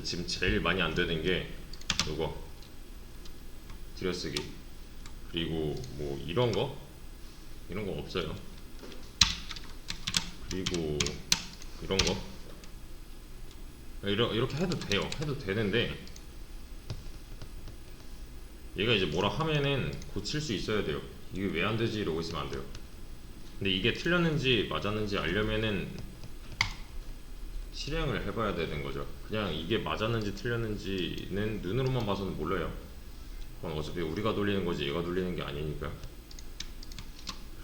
지금 제일 많이 안 되는 게 요거 들여쓰기, 그리고 뭐 이런 거 없어요. 그리고 이런 거 이렇게 해도 돼요. 해도 되는데 얘가 이제 뭐라 하면은 고칠 수 있어야 돼요. 이게 왜 안 되지 이러고 있으면 안 돼요. 근데 이게 틀렸는지 맞았는지 알려면은 실행을 해봐야 되는 거죠. 그냥 이게 맞았는지 틀렸는지는 눈으로만 봐서는 몰라요. 그건 어차피 우리가 돌리는 거지 얘가 돌리는 게 아니니까.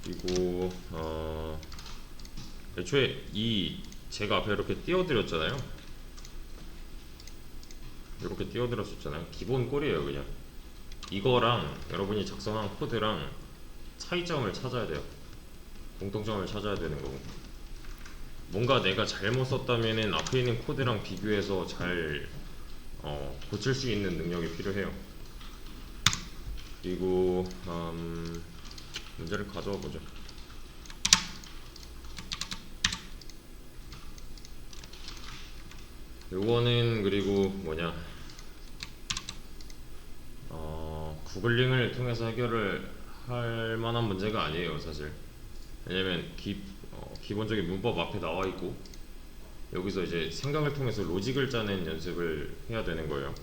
그리고 애초에 제가 앞에 이렇게 띄워드렸잖아요. 이렇게 띄워드렸었잖아요. 기본 꼴이에요. 그냥 이거랑 여러분이 작성한 코드랑 차이점을 찾아야 돼요. 공통점을 찾아야 되는 거고, 뭔가 내가 잘못 썼다면은 앞에 있는 코드랑 비교해서 잘 고칠 수 있는 능력이 필요해요. 그리고 문제를 가져와 보죠. 요거는 그리고 뭐냐, 구글링을 통해서 해결을 할 만한 문제가 아니에요 사실. 왜냐면 기본적인 문법 앞에 나와 있고 여기서 이제 생각을 통해서 로직을 짜는 연습을 해야 되는 거예요.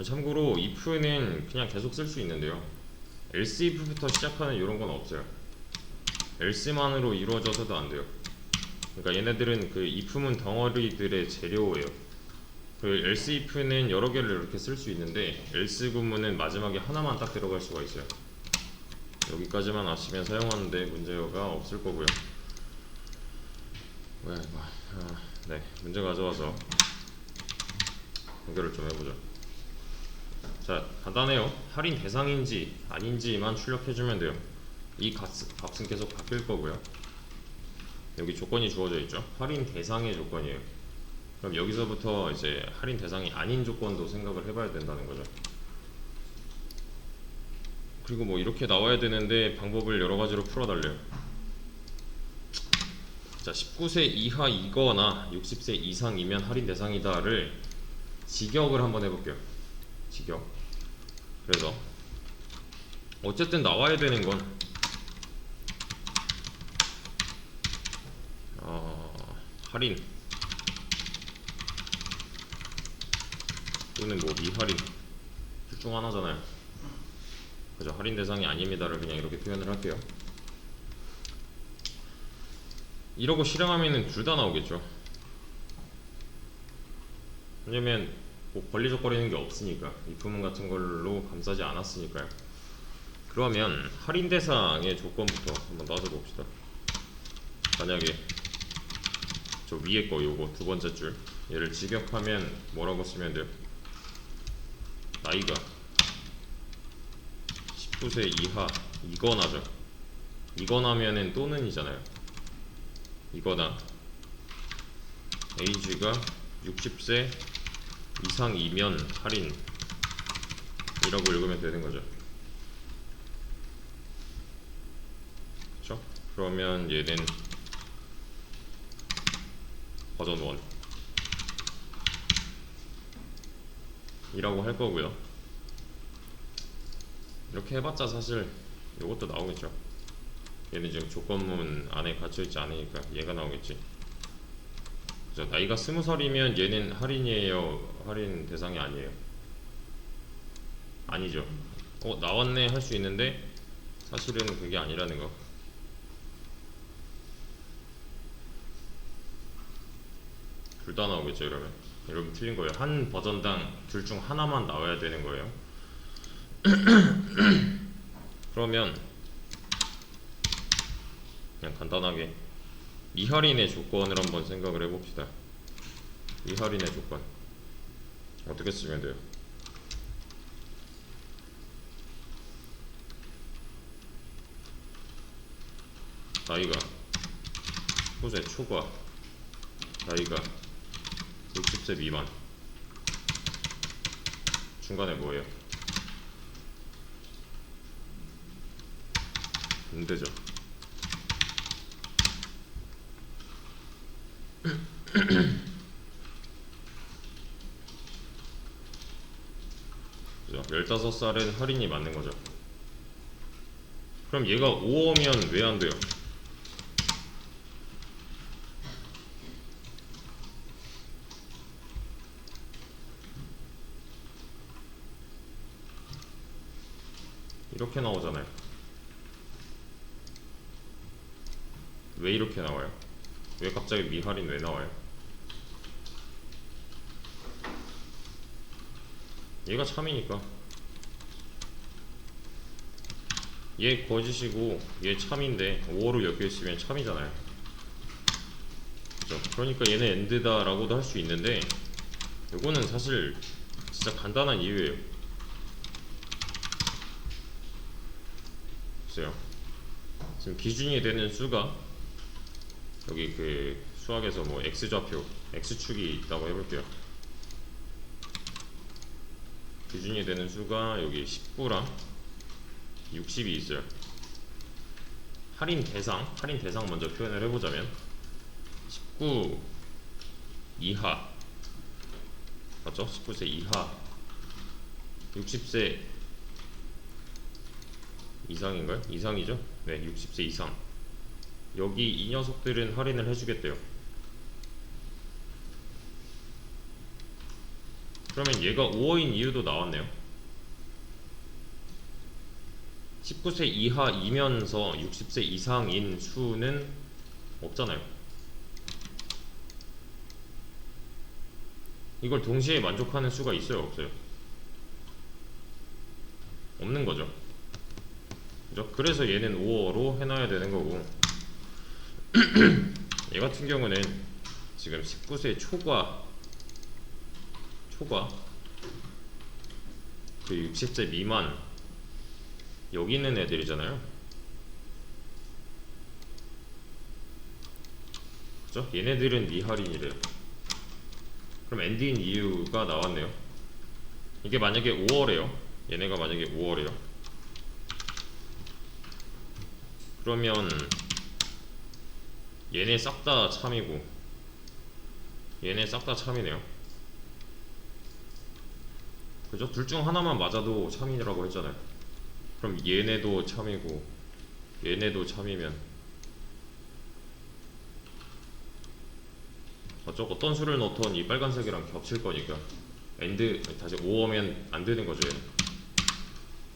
참고로 if는 그냥 계속 쓸 수 있는데요, else if부터 시작하는 이런 건 없어요. else만으로 이루어져서도 안 돼요. 그러니까 얘네들은 그 if문 덩어리들의 재료예요. 그 else if는 여러 개를 이렇게 쓸 수 있는데 else 구문은 마지막에 하나만 딱 들어갈 수가 있어요. 여기까지만 아시면 사용하는데 문제가 없을 거고요. 네, 문제 가져와서 연결을 좀 해보죠. 자, 간단해요. 할인 대상인지 아닌지만 출력해주면 돼요. 이 값은 계속 바뀔 거고요. 여기 조건이 주어져 있죠. 할인 대상의 조건이에요. 그럼 여기서부터 이제 할인 대상이 아닌 조건도 생각을 해봐야 된다는 거죠. 그리고 뭐 이렇게 나와야 되는데 방법을 여러 가지로 풀어달래요. 자, 19세 이하이거나 60세 이상이면 할인 대상이다를 직역을 한번 해볼게요. 직역. 그래서 어쨌든 나와야 되는 건 할인 또는 뭐 미할인 둘 중 하나잖아요. 그죠? 할인 대상이 아닙니다를 그냥 이렇게 표현을 할게요. 이러고 실행하면은 둘 다 나오겠죠. 왜냐면 뭐 걸리적거리는 게 없으니까, if문 같은 걸로 감싸지 않았으니까요. 그러면 할인 대상의 조건부터 한번 따져봅시다. 만약에 저 위에 거 요거 두 번째 줄 얘를 직역하면 뭐라고 쓰면 돼요? 나이가 19세 이하 이거나죠. 이거나면은 또는 이잖아요. 이거나 age가 60세 이상이면 할인 이라고 읽으면 되는 거죠. 그쵸? 그러면 얘는 버전 1 이라고 할 거고요. 이렇게 해봤자 사실 이것도 나오겠죠. 얘는 지금 조건문 안에 갇혀있지 않으니까 얘가 나오겠지. 그죠? 나이가 20살이면 얘는 할인이에요? 할인 대상이 아니에요? 아니죠. 나왔네 할 수 있는데 사실은 그게 아니라는 거. 둘 다 나오겠죠. 이러면 여러분 틀린 거예요. 한 버전당 둘 중 하나만 나와야 되는 거예요. 그러면 그냥 간단하게 미할인의 조건을 한번 생각을 해봅시다. 미할인의 조건 어떻게 쓰면 돼요? 나이가 소재 초과, 나이가 60세 미만, 중간에 뭐예요? 문제죠. 그죠? 15살엔 할인이 맞는 거죠. 그럼 얘가 5어면 왜 안 돼요? 이렇게 나오잖아요. 왜 이렇게 나와요? 왜 갑자기 미할인 왜 나와요? 얘가 참이니까. 얘 거짓이고 얘 참인데 5어로 엮여있으면 참이잖아요. 그죠? 그러니까 얘는 엔드다 라고도 할 수 있는데 이거는 사실 진짜 간단한 이유예요. 글쎄요, 지금 기준이 되는 수가 여기 그 수학에서 뭐 x좌표 x축이 있다고 해볼게요. 기준이 되는 수가 여기 19랑 60이 있어요. 할인 대상 먼저 표현을 해보자면 19 이하, 맞죠? 19세 이하, 60세 이상인가요? 이상이죠? 네, 60세 이상. 여기 이 녀석들은 할인을 해주겠대요. 그러면 얘가 5어인 이유도 나왔네요. 19세 이하이면서 60세 이상인 수는 없잖아요. 이걸 동시에 만족하는 수가 있어요, 없어요? 없는 거죠. 그죠? 그래서 얘는 5어로 해놔야 되는 거고, 얘 같은 경우는 지금 19세 초과 그 60세 미만 여기 있는 애들이잖아요. 그죠? 얘네들은 미할인이래요. 그럼 엔드인 이유가 나왔네요. 이게 만약에 5어래요. 얘네가 만약에 5어래요. 그러면 얘네 싹 다 참이고 얘네 싹 다 참이네요. 그죠? 둘 중 하나만 맞아도 참이라고 했잖아요. 그럼 얘네도 참이고 얘네도 참이면 어떤 수를 넣던 이 빨간색이랑 겹칠 거니까 엔드 다시 5어면 안 되는 거죠. 얘는.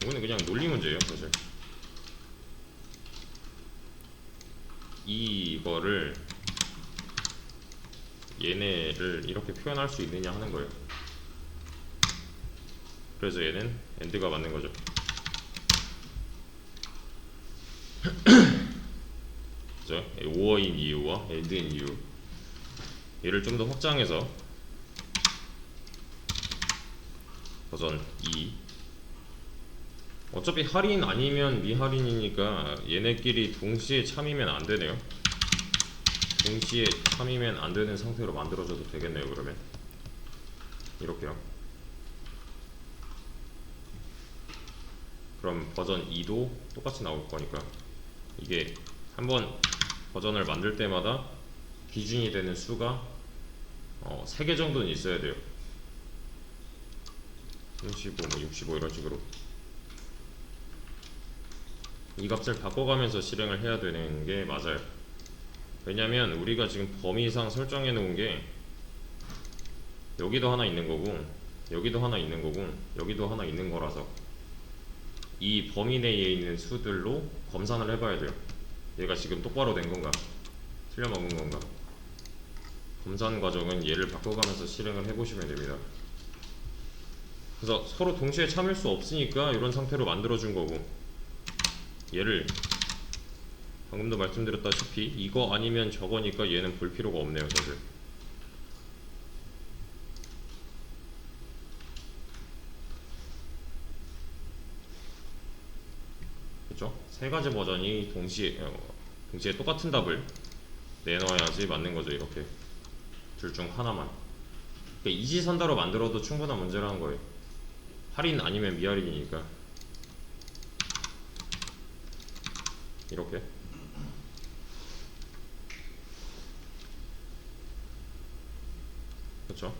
이거는 그냥 논리 문제예요, 사실. 이거를 얘네를 이렇게 표현할 수 있느냐 하는 거예요. 그래서 얘는 엔드가 맞는 거죠. 그죠? 5어인 이유와 엔드인 이유, 얘를 좀 더 확장해서 버전 2, 어차피 할인 아니면 미할인이니까 얘네끼리 동시에 참이면 안 되네요. 동시에 참이면 안 되는 상태로 만들어줘도 되겠네요. 그러면 이렇게요. 그럼 버전 2도 똑같이 나올 거니까 이게 한번 버전을 만들 때마다 기준이 되는 수가 3개 정도는 있어야 돼요. 35, 뭐 65 이런 식으로 이 값을 바꿔가면서 실행을 해야 되는 게 맞아요. 왜냐면 우리가 지금 범위상 설정해 놓은 게 여기도 하나 있는 거고 여기도 하나 있는 거고 여기도 하나 있는 거라서 이 범위 내에 있는 수들로 검산을 해봐야 돼요. 얘가 지금 똑바로 된 건가 틀려먹은 건가. 검산 과정은 얘를 바꿔가면서 실행을 해보시면 됩니다. 그래서 서로 동시에 참을 수 없으니까 이런 상태로 만들어준 거고, 얘를 방금도 말씀드렸다시피 이거 아니면 저거니까 얘는 볼 필요가 없네요, 사실. 그쵸? 세 가지 버전이 동시에 똑같은 답을 내놔야지 맞는 거죠. 이렇게 둘 중 하나만. 그러니까 이지선다로 만들어도 충분한 문제라는 거예요. 할인 아니면 미할인이니까. 이렇게 그쵸?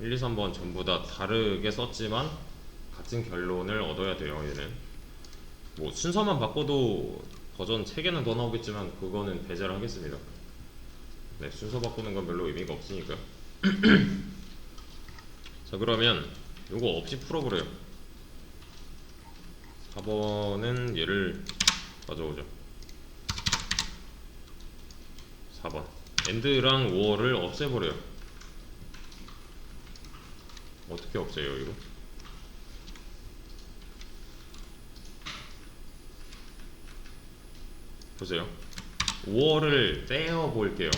1, 2, 3번 전부 다 다르게 썼지만 같은 결론을 얻어야 돼요. 얘는 뭐 순서만 바꿔도 버전 3개는 더 나오겠지만 그거는 배제를 하겠습니다. 네, 순서 바꾸는 건 별로 의미가 없으니까. 자, 그러면 요거 없이 풀어보래요. 4번은 얘를 가져오죠. 4번 엔드랑 워를 없애버려요. 어떻게 없애요 이거? 보세요. 워를 떼어 볼게요.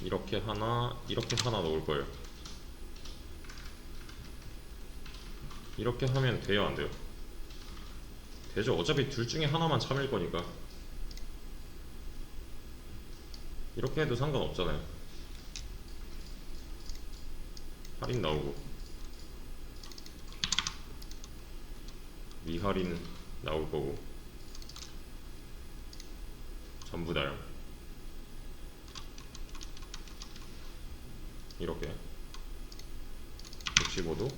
이렇게 하나, 이렇게 하나 넣을 거예요. 이렇게 하면 돼요, 안 돼요? 되죠. 어차피 둘 중에 하나만 참일 거니까. 이렇게 해도 상관없잖아요. 할인 나오고 미할인 나올 거고 전부 다요. 이렇게 65도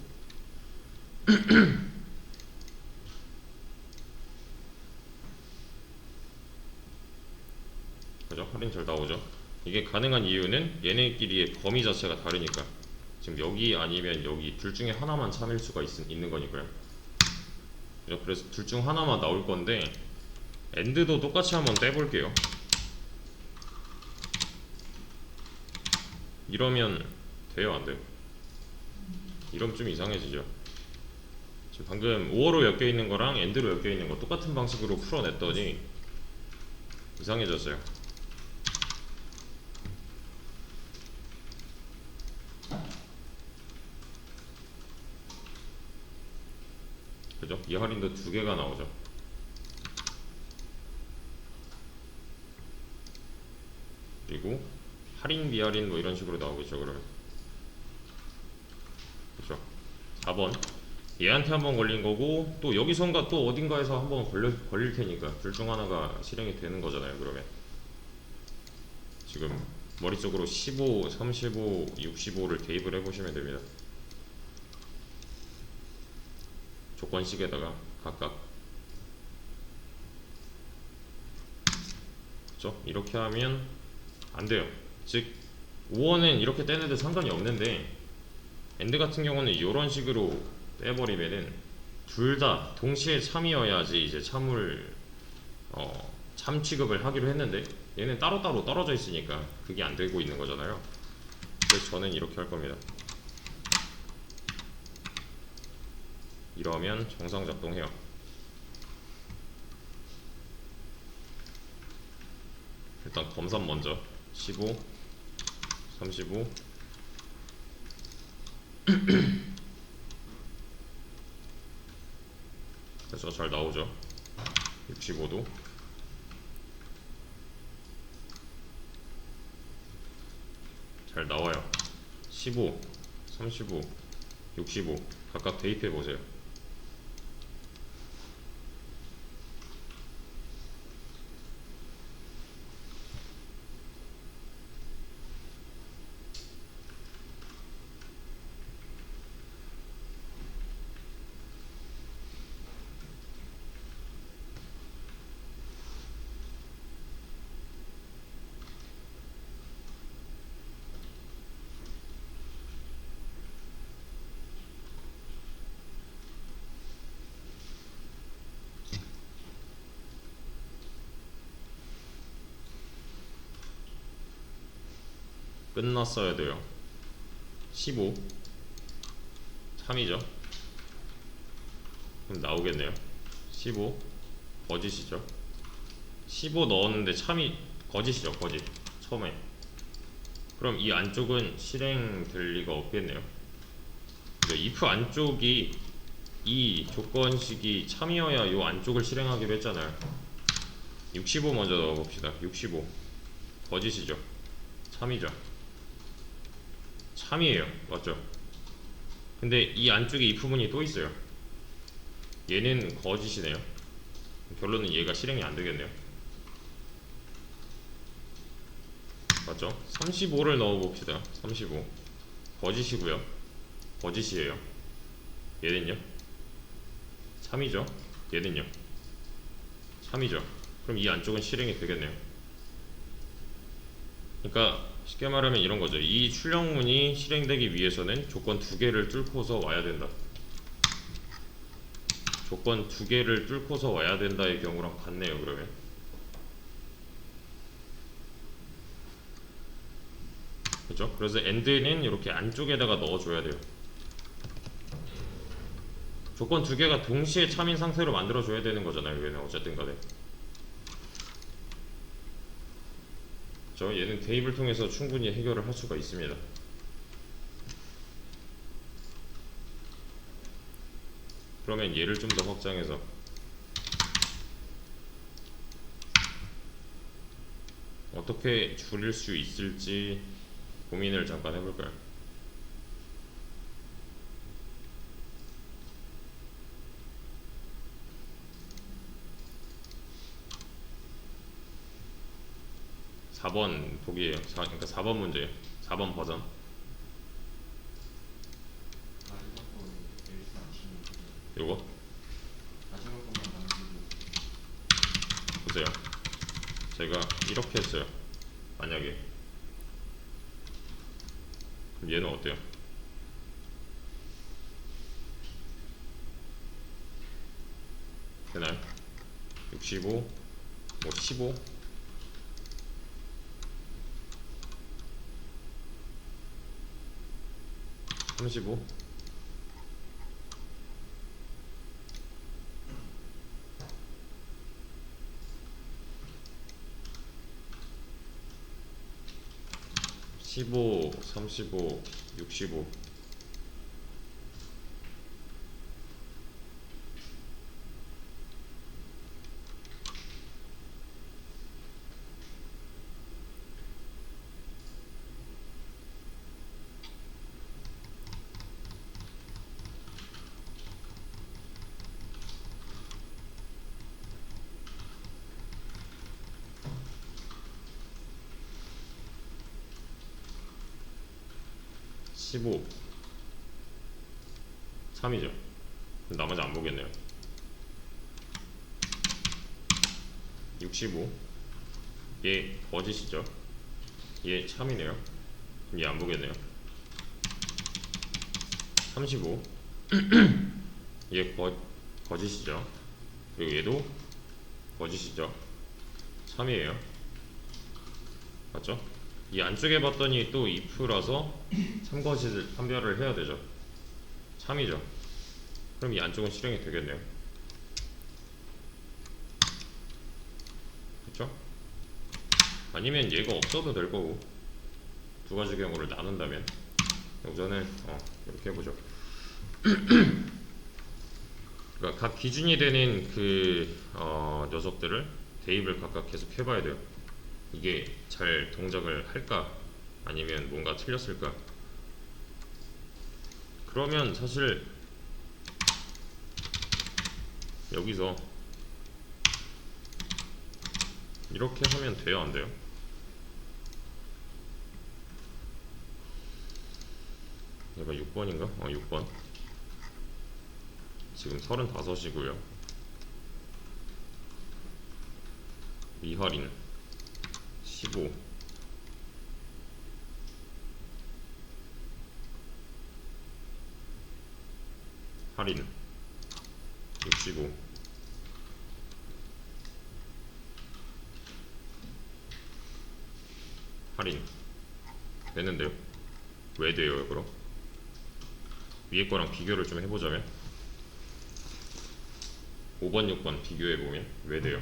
그죠? 할인 잘 나오죠. 이게 가능한 이유는 얘네끼리의 범위 자체가 다르니까. 지금 여기 아니면 여기 둘 중에 하나만 참일 수가 있는 거니까요. 그죠? 그래서 둘 중 하나만 나올 건데 엔드도 똑같이 한번 떼볼게요. 이러면 돼요, 안 돼요? 이러면 좀 이상해지죠. 지금 방금 5어로 엮여 있는 거랑 엔드로 엮여 있는 거 똑같은 방식으로 풀어냈더니 이상해졌어요. 그죠? 이 할인도 2개가 나오죠. 그리고 할인 비할인 뭐 이런 식으로 나오겠죠. 그러면 그죠? 4번 얘한테 한번 걸린 거고 또 여기선가 또 어딘가에서 한번 걸릴 테니까 둘 중 하나가 실행이 되는 거잖아요. 그러면 지금 머릿속으로 15, 35, 65를 대입을 해보시면 됩니다. 조건식에다가 각각 그렇죠? 이렇게 하면 안 돼요. 즉 5원은 이렇게 떼는데 상관이 없는데 엔드 같은 경우는 이런 식으로 떼버리면은 둘 다 동시에 참이어야지 이제 참 취급을 하기로 했는데 얘는 따로따로 떨어져 있으니까 그게 안 되고 있는 거잖아요. 그래서 저는 이렇게 할 겁니다. 이러면 정상 작동해요. 일단 검산 먼저 15, 35 그래서 잘 나오죠. 65도 잘 나와요. 15, 35, 65 각각 대입해 보세요. 끝났어야 돼요. 15 참이죠. 그럼 나오겠네요. 15 거짓이죠. 15 넣었는데 참이 거짓이죠. 거짓 처음에. 그럼 이 안쪽은 실행될 리가 없겠네요. if 안쪽이 이 조건식이 참이어야 이 안쪽을 실행하기로 했잖아요. 65 먼저 넣어봅시다. 65 거짓이죠. 참이죠. 참이에요. 맞죠? 근데 이 안쪽에 if 문이 또 있어요. 얘는 거짓이네요. 결론은 얘가 실행이 안 되겠네요. 맞죠? 35를 넣어봅시다. 35 거짓이고요. 거짓이에요. 얘는요? 참이죠. 얘는요? 참이죠. 그럼 이 안쪽은 실행이 되겠네요. 그러니까 쉽게 말하면 이런 거죠. 이 출력문이 실행되기 위해서는 조건 두 개를 뚫고서 와야 된다. 조건 두 개를 뚫고서 와야 된다의 경우랑 같네요. 그러면 그죠? 그래서 AND는 이렇게 안쪽에다가 넣어줘야 돼요. 조건 두 개가 동시에 참인 상태로 만들어줘야 되는 거잖아요. 얘는 어쨌든 간에. 그죠? 얘는 대입을 통해서 충분히 해결을 할 수가 있습니다. 그러면 얘를 좀 더 확장해서 어떻게 줄일 수 있을지 고민을 잠깐 해볼까요? (4번) 보기에요. 그러니까 4번 문제예요. 4번 버전. 요거 보세요. 제가 이렇게 했어요. 만약에 그럼 얘는 어때요? 되나요? 65, 뭐 15, 35, 15, 35, 65. (15) 3이죠. 나머지 안 보겠네요. 65 얘 거짓이죠. 얘 참이네요. 얘 안 보겠네요. 35 얘 거짓이죠. 그리고 얘도 거짓이죠. 참이에요. 맞죠? 이 안쪽에 봤더니 또 if라서 참거짓을 판별을 해야 되죠. 참이죠. 그럼 이 안쪽은 실행이 되겠네요. 그쵸? 아니면 얘가 없어도 될 거고, 두 가지 경우를 나눈다면 우선은 이렇게 해보죠. 그러니까 각 기준이 되는 그 녀석들을 대입을 각각 계속 해봐야 돼요. 이게 잘 동작을 할까 아니면 뭔가 틀렸을까. 그러면 사실 여기서 이렇게 하면 돼요, 안 돼요? 얘가 6번인가? 6번. 지금 35이고요. 미할인 15, 할인 65, 할인 되는데요. 왜 돼요? 그럼 위에 거랑 비교를 좀 해보자면 5번 6번 비교해보면 왜 돼요?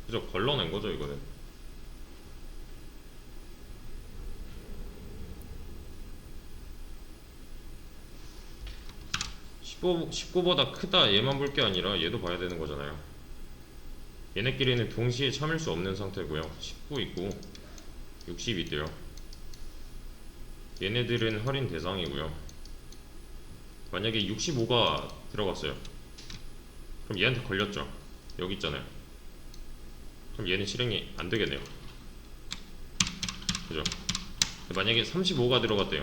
그죠? 걸러낸 거죠 이거는. 19보다 크다 얘만 볼 게 아니라 얘도 봐야 되는 거잖아요. 얘네끼리는 동시에 참을 수 없는 상태고요. 19 있고 60 있대요. 얘네들은 할인 대상이고요. 만약에 65가 들어갔어요. 그럼 얘한테 걸렸죠. 여기 있잖아요. 그럼 얘는 실행이 안 되겠네요. 그죠? 만약에 35가 들어갔대요.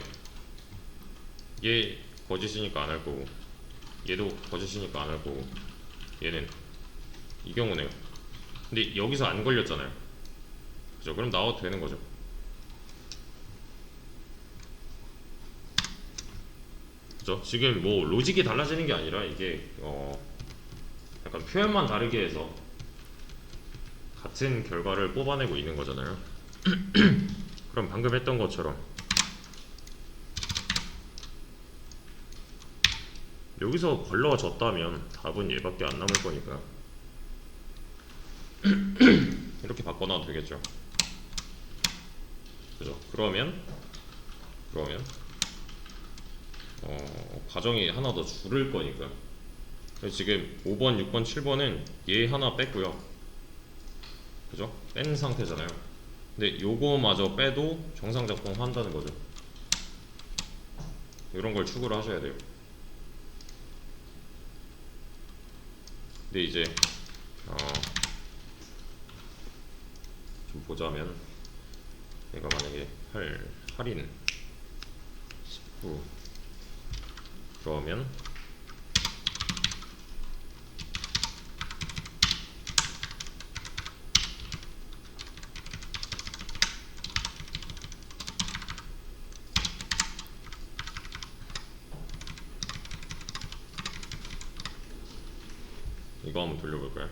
얘 거짓이니까 안 할 거고, 얘도 거짓이니까 안 할 거고, 얘는 이 경우네요. 근데 여기서 안 걸렸잖아요. 그죠? 그럼 나와도 되는 거죠. 그죠? 지금 뭐 로직이 달라지는 게 아니라 이게 약간 표현만 다르게 해서 같은 결과를 뽑아내고 있는 거잖아요. 그럼 방금 했던 것처럼 여기서 걸러졌다면 답은 얘밖에 안 남을 거니까 이렇게 바꿔놔도 되겠죠. 그죠? 그러면 과정이 하나 더 줄을 거니까. 그래서 지금 5번, 6번, 7번은 얘 하나 뺐고요. 그죠? 뺀 상태잖아요. 근데 요거마저 빼도 정상 작동한다는 거죠. 이런 걸 추구를 하셔야 돼요. 근데 이제 좀 보자면 내가 만약에 할인 19 그러면 이거 한번 돌려볼까요?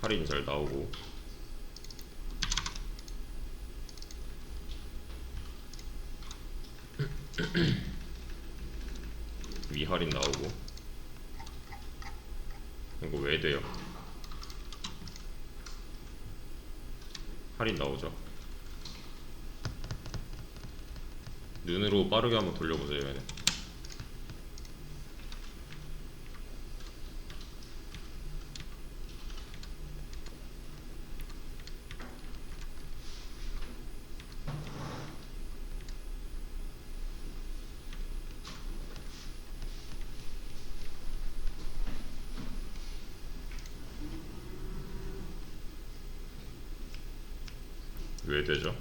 할인 잘 나오고 위할인 나오고. 이거 왜 돼요? 할인 나오죠. 눈으로 빠르게 한번 돌려보세요. 얘는 왜 되죠?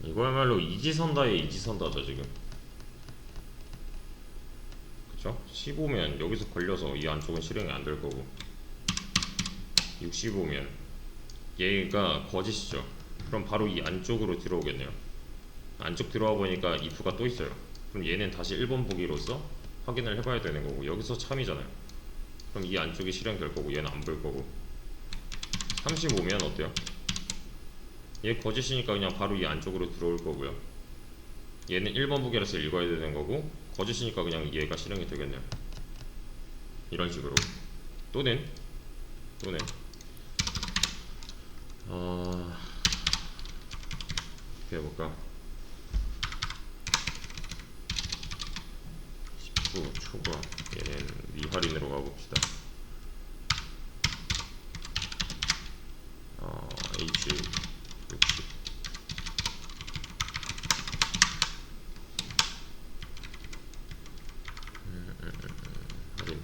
이거야말로 이지선다에 이지선다죠 지금. 그쵸? 15면 여기서 걸려서 이 안쪽은 실행이 안 될 거고, 65면 얘가 거짓이죠. 그럼 바로 이 안쪽으로 들어오겠네요. 안쪽 들어와 보니까 if가 또 있어요. 그럼 얘는 다시 1번 보기로서 확인을 해봐야 되는 거고, 여기서 참이잖아요. 그럼 이 안쪽이 실행될 거고 얘는 안 볼 거고. 35면 어때요? 얘 거짓이니까 그냥 바로 이 안쪽으로 들어올 거고요. 얘는 1번 보기라서 읽어야 되는 거고, 거짓이니까 그냥 얘가 실행이 되겠네요. 이런 식으로. 또는 어떻게 해볼까? 19 초과, 얘는 미할인으로 가봅시다. H 60. 할인.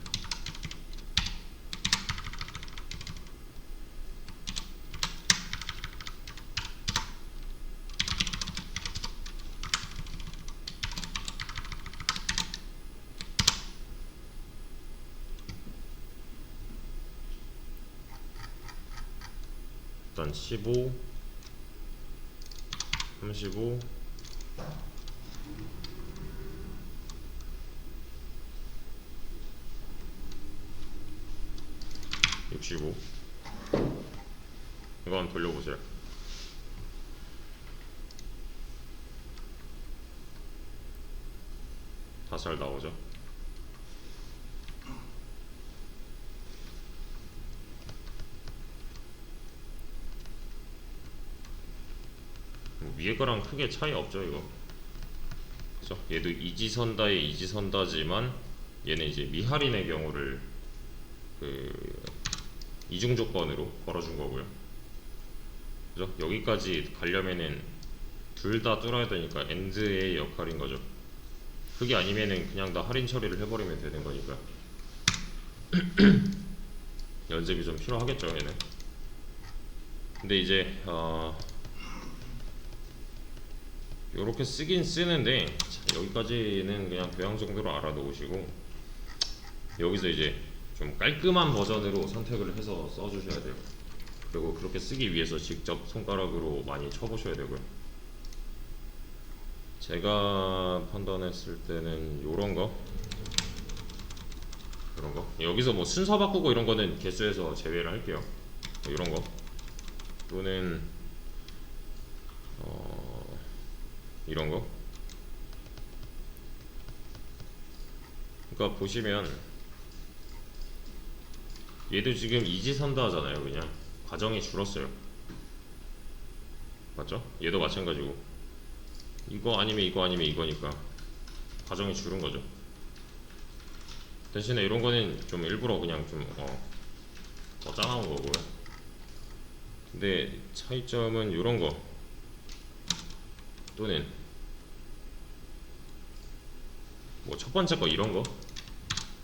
일단 15, 35, 65. 이거 한번 돌려보세요. 다 잘 나오죠? 위에 거랑 크게 차이 없죠 이거. 그죠? 얘도 이지선다에 이지선다지만 얘는 이제 미할인의 경우를 그 이중 조건으로 걸어준 거고요. 그죠? 여기까지 가려면은 둘 다 뚫어야 되니까 엔드의 역할인 거죠. 그게 아니면은 그냥 다 할인 처리를 해버리면 되는 거니까. 연습이 좀 필요하겠죠 얘는. 근데 이제 요렇게 쓰긴 쓰는데, 자, 여기까지는 그냥 교양 정도로 알아놓으시고 여기서 이제 좀 깔끔한 버전으로 선택을 해서 써주셔야 돼요. 그리고 그렇게 쓰기 위해서 직접 손가락으로 많이 쳐보셔야 되고요. 제가 판단했을 때는 요런 거, 이런 거, 여기서 뭐 순서 바꾸고 이런 거는 개수에서 제외를 할게요. 이런 거 또는 이런 거. 그러니까 보시면 얘도 지금 이지선다 하잖아요. 그냥 과정이 줄었어요. 맞죠? 얘도 마찬가지고 이거 아니면 이거 아니면 이거니까 과정이 줄은 거죠. 대신에 이런 거는 좀 일부러 그냥 좀 더 짜나운 거고요. 근데 차이점은 이런 거 또는 뭐 첫 번째 거 이런 거,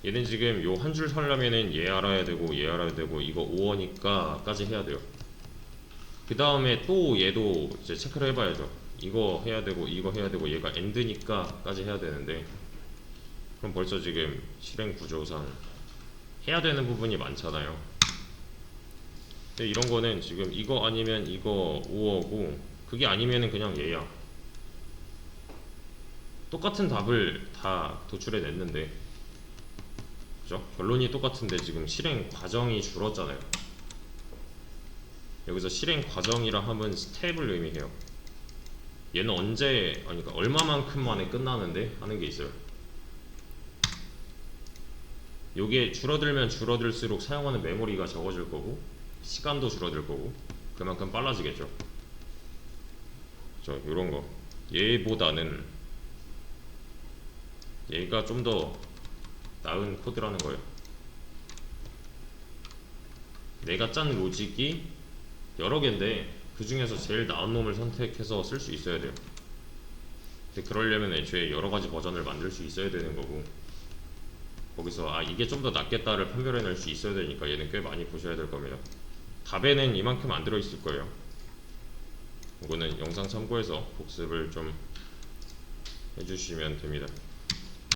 얘는 지금 요 한 줄 살려면은 얘 알아야 되고 얘 알아야 되고 이거 5어니까 까지 해야 돼요. 그 다음에 또 얘도 이제 체크를 해봐야죠. 이거 해야 되고 이거 해야 되고 얘가 엔드니까 까지 해야 되는데, 그럼 벌써 지금 실행 구조상 해야 되는 부분이 많잖아요. 근데 이런 거는 지금 이거 아니면 이거 5어고 그게 아니면은 그냥 얘야. 똑같은 답을 다 도출해 냈는데, 그죠? 결론이 똑같은데 지금 실행 과정이 줄었잖아요. 여기서 실행 과정이라 하면 스텝을 의미해요. 얘는 언제, 아니 그러니까 얼마만큼 만에 끝나는데 하는 게 있어요. 요게 줄어들면 줄어들수록 사용하는 메모리가 적어질 거고 시간도 줄어들 거고 그만큼 빨라지겠죠. 저 요런 거 얘보다는 얘가 좀 더 나은 코드라는 거예요. 내가 짠 로직이 여러 개인데 그 중에서 제일 나은 놈을 선택해서 쓸 수 있어야 돼요. 근데 그러려면 애초에 여러 가지 버전을 만들 수 있어야 되는 거고, 거기서 아 이게 좀 더 낫겠다를 판별해낼 수 있어야 되니까 얘는 꽤 많이 보셔야 될 겁니다. 답에는 이만큼 안 들어있을 거예요. 이거는 영상 참고해서 복습을 좀 해주시면 됩니다.